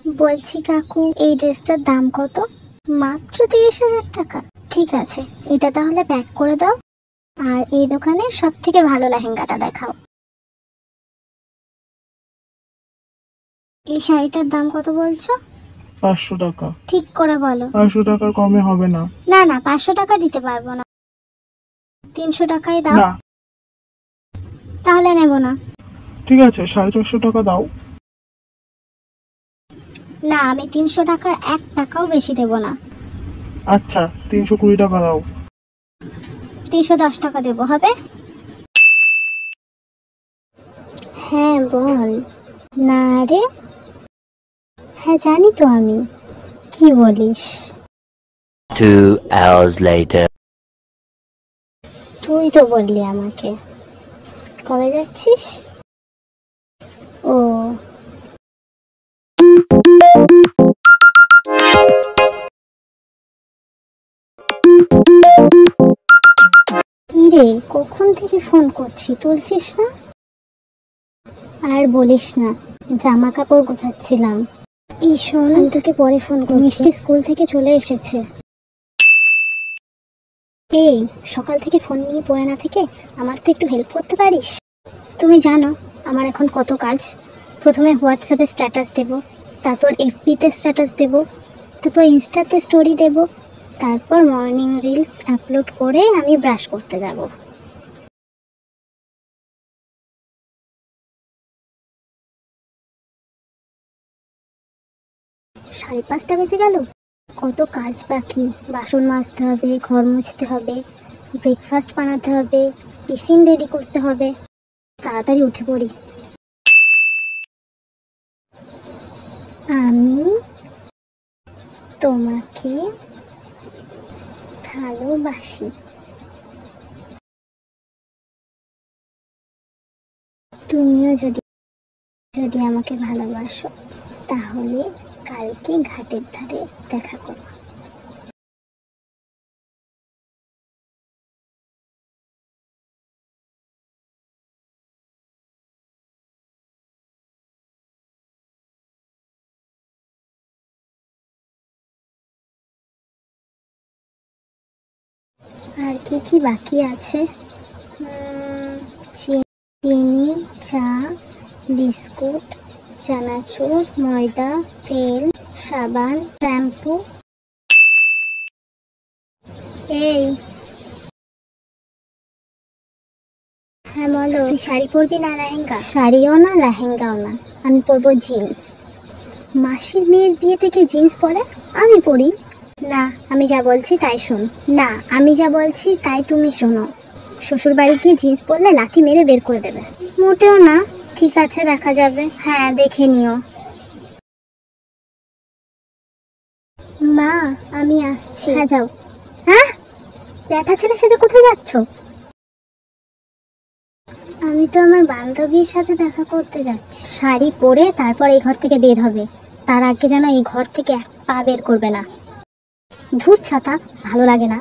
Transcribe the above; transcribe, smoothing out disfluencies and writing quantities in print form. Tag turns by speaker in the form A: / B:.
A: বলছি কাকু, এই ড্রেসটার দাম কত? মাত্র 30,000 টাকা। ঠিক আছে, এটা তাহলে প্যাক করে দাও, আর এই দোকানের সব থেকে ভালো লেহেঙ্গাটা দেখাও। এই শাড়িটার দাম কত বলছো?
B: 500 টাকা।
A: ঠিক করে বলো।
B: 500 টাকার কমে হবে না।
A: না না, 500 টাকা দিতে পারবো না, 300 টাকাই দাও।
B: না।
A: তাহলে নেব না।
B: ঠিক আছে, 450 টাকা দাও।
A: না, আমি 300 টাকার 1 টাকাও বেশি দেব না।
B: আচ্ছা, 320 টাকা দাও।
A: 310 টাকা দেব, হবে? হ্যাঁ বল। না রে, হ্যাঁ জানি তো আমি। কি বলিস?
C: 2 hours later.
A: তুই তো বললি আমাকে। কবে যাচ্ছিস? ও, কি রে, কখন থেকে ফোন করছি, তুলছিস না? আর বলিস না, জামা কাপড় গোছাচ্ছিলাম। এই শোন, আমি তোকে পরে ফোন করছি। মিষ্টি স্কুল থেকে চলে এসেছে। এই, সকাল থেকে ফোন নিয়ে পড়ে না থেকে আমার তো একটু হেল্প করতে পারিস? তুমি জানো আমার এখন কত কাজ। প্রথমে হোয়াটসঅ্যাপে স্ট্যাটাস দেব, তারপর এফবিতে স্ট্যাটাস দেব, তারপর ইনস্টাতে স্টোরি দেব, তারপর মর্নিং রিলস আপলোড করে আমি ব্রাশ করতে যাব। সাড়ে 5টা বেজে গেল, কত কাজ বাকি। বাসন মাজতে হবে, ঘর মুছতে হবে, ব্রেকফাস্ট বানাতে হবে, টিফিন রেডি করতে হবে। তাড়াতাড়ি উঠে পড়ি। আমি তোমাকে ভালোবাসি। তুমিও যদি যদি আমাকে ভালোবাসো, তাহলে কালকে ঘাটের ধারে দেখা করো। আর কি কি বাকি আছে? চিনি, চা, বিস্কুট, চানাচুর, ময়দা, তেল, সাবান, শ্যাম্পু। এই, হ্যাঁ বলো। তুই শাড়ি পরবি না লেহেঙ্গা? শাড়িও না, লেহেঙ্গাও না, আমি পরবো জিন্স। মাসির মেয়ের বিয়ে থেকে জিন্স পরে আমি পরি না। আমি যা বলছি তাই শোন। না, আমি যা বলছি তাই তুমি শোনো। শ্বশুর বাড়ি গিয়ে জিন্স পরলে লাথি মেরে বের করে দেবে। মোটেও না। ঠিক আছে, দেখা যাবে। হ্যাঁ, দেখে নিও। মা, আমি আসছি। হ্যাঁ যাও। হ্যাঁ, ব্যাটা ছেলে সেজে কোথায় যাচ্ছ? আমি তো আমার বান্ধবীর সাথে দেখা করতে যাচ্ছি। শাড়ি পরে তারপর এই ঘর থেকে বের হবে, তার আগে যেন এই ঘর থেকে এক পা বের করবে না। ধুর ছাতা, ভালো লাগে না।